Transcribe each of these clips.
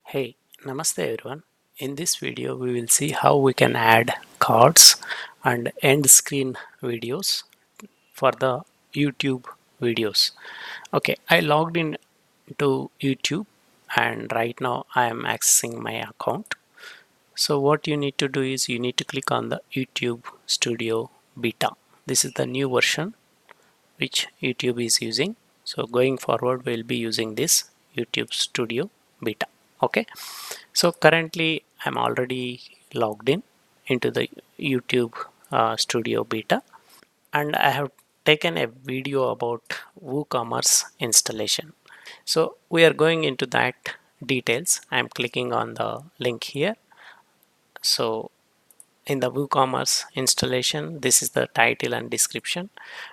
Hey, Namaste everyone. In this video, we will see how we can add cards and end screen videos for the YouTube videos. Okay, I logged in to YouTube and right now I am accessing my account. So what you need to do is you need to click on the YouTube Studio Beta. This is the new version which YouTube is using. So going forward, we'll be using this YouTube Studio Beta. Okay. So currently I'm already logged in into the YouTube Studio Beta and I have taken a video about WooCommerce installation. So we are going into that details. I'm clicking on the link here. So in the WooCommerce installation, this is the title and description.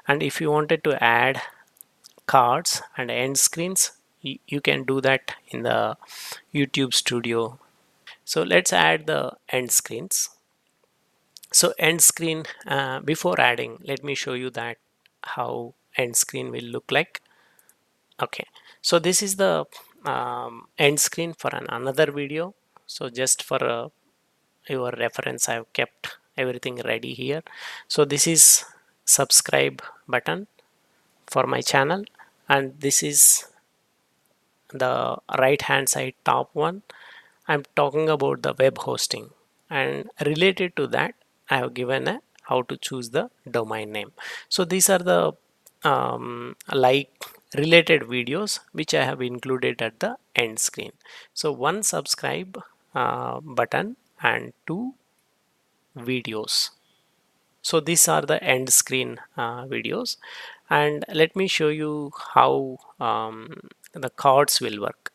And if you wanted to add cards and end screens, you can do that in the YouTube Studio. So let's add the end screens. So end screen, before adding, let me show you that how end screen will look like. Okay, so this is the end screen for another video. So just for your reference, I've kept everything ready here. So this is subscribe button for my channel, and this is the right hand side top one. I'm talking about the web hosting, and related to that I have given a how to choose the domain name. So these are the like related videos which I have included at the end screen. So one subscribe button and two videos. So these are the end screen videos, and let me show you how the cards will work.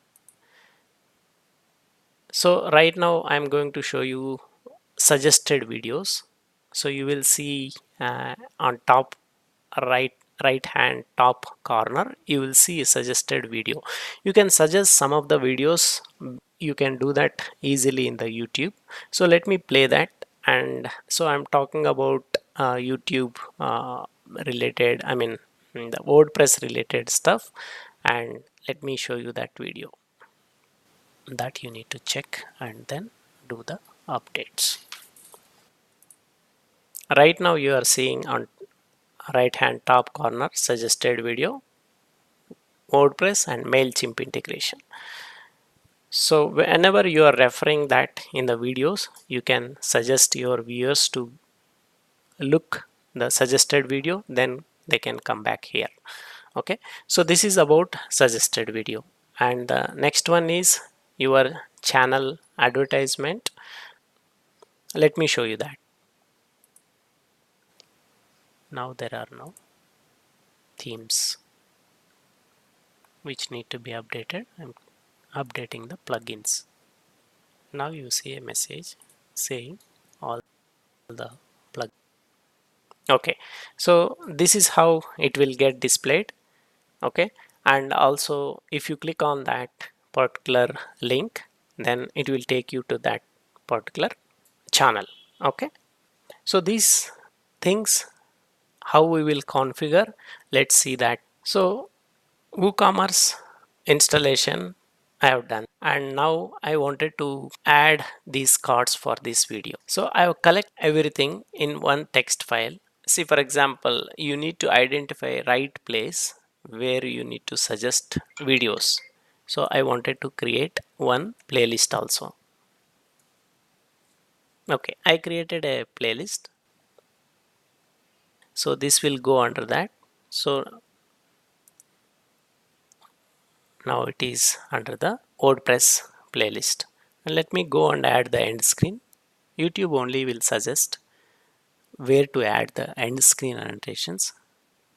So right now I'm going to show you suggested videos. So you will see on top right hand top corner, you will see a suggested video. You can suggest some of the videos. You can do that easily in the YouTube. So let me play that. And so I'm talking about YouTube related, I mean the WordPress related stuff, and let me show you that video that you need to check and then do the updates. Right now you are seeing on right hand top corner suggested video, WordPress and MailChimp integration. So whenever you are referring that in the videos, you can suggest your viewers to look the suggested video, then they can come back here. Okay, so this is about suggested video, and the next one is your channel advertisement. Let me show you that. Now there are no themes which need to be updated. I'm updating the plugins. Now you see a message saying all the plug. Okay, so this is how it will get displayed. Okay, and also if you click on that particular link, then it will take you to that particular channel. Okay, so these things how we will configure, let's see that. So WooCommerce installation I have done, and now I wanted to add these cards for this video. So I have collect everything in one text file. See, for example, you need to identify right place where you need to suggest videos. So I wanted to create one playlist also. Okay, I created a playlist. So this will go under that. So now it is under the WordPress playlist. And let me go and add the end screen. YouTube only will suggest where to add the end screen annotations.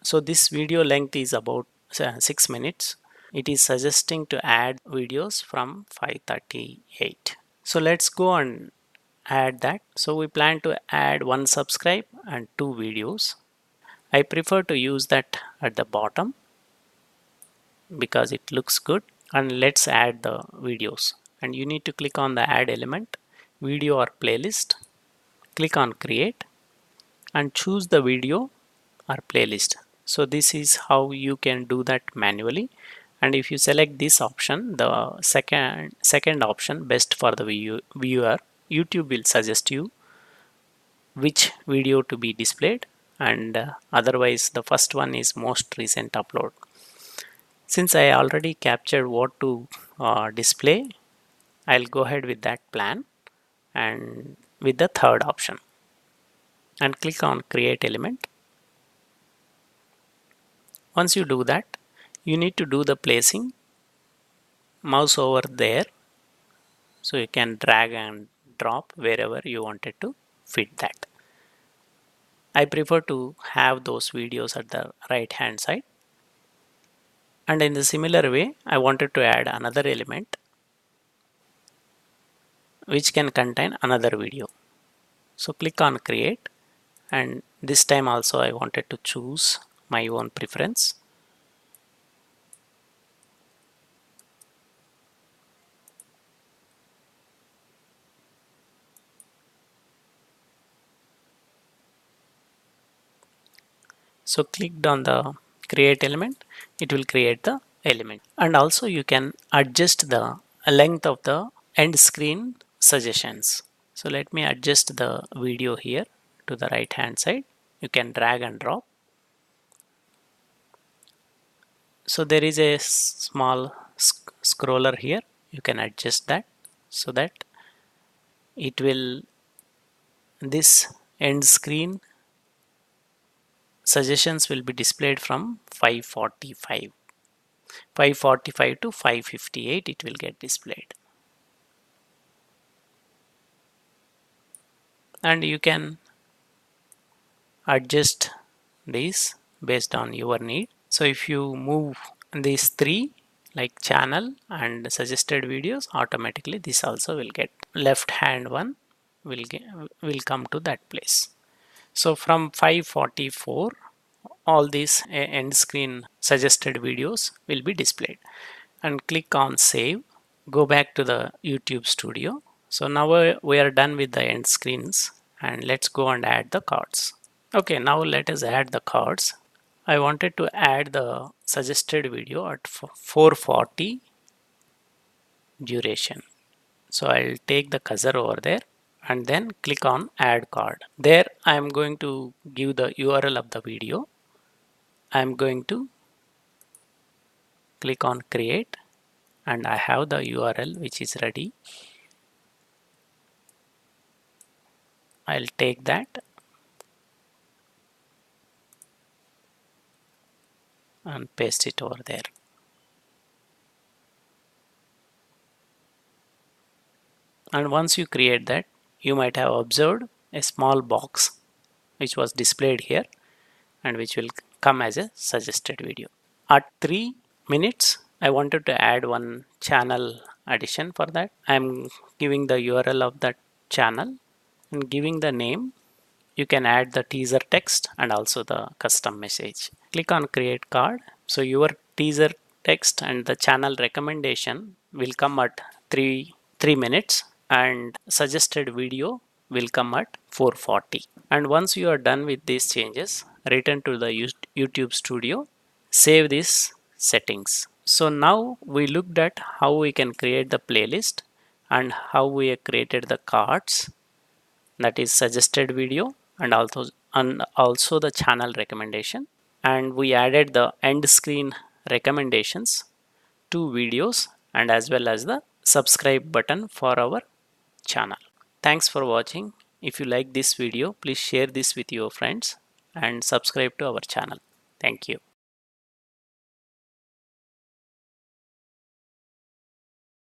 So this video length is about 6 minutes. It is suggesting to add videos from 538. So let's go and add that. So we plan to add one subscribe and two videos. I prefer to use that at the bottom because it looks good. And let's add the videos, and you need to click on the add element, video or playlist, click on create and choose the video or playlist. So this is how you can do that manually, And if you select this option, the second option, best for the viewer, YouTube will suggest you which video to be displayed, and otherwise the first one is most recent upload. Since I already captured what to display, I'll go ahead with that plan and with the third option and click on create element. Once you do that, you need to do the placing, mouse over there, so you can drag and drop wherever you wanted to fit that. I prefer to have those videos at the right hand side, and in the similar way I wanted to add another element which can contain another video. So click on create, and this time also I wanted to choose my own preference. So clicked on the create element, it will create the element. And also you can adjust the length of the end screen suggestions. So let me adjust the video here to the right hand side. You can drag and drop. So there is a small scroller here. You can adjust that so that it will, this end screen suggestions will be displayed from 545 to 558 it will get displayed. And you can adjust these based on your need. So if you move these three like channel and suggested videos, automatically this also will get, left hand one will come to that place. So from 544 all these end screen suggested videos will be displayed. And click on save, go back to the YouTube Studio. So now we are done with the end screens, and let's go and add the cards. Okay, now let us add the cards. I wanted to add the suggested video at 440 duration. So I'll take the cursor over there and then click on add card. There I am going to give the URL of the video. I am going to click on create, and I have the URL which is ready. I'll take that and paste it over there. And once you create that, you might have observed a small box which was displayed here and which will come as a suggested video. At 3 minutes, I wanted to add one channel addition. For that, I'm giving the URL of that channel and giving the name. You can add the teaser text and also the custom message. Click on create card. So your teaser text and the channel recommendation will come at 3 minutes, and suggested video will come at 440. And once you are done with these changes, return to the YouTube Studio, save these settings. So now we looked at how we can create the playlist and how we have created the cards, that is suggested video, and also the channel recommendation. And we added the end screen recommendations, 2 videos, and as well as the subscribe button for our channel. Thanks for watching. If you like this video, please share this with your friends and subscribe to our channel. Thank you.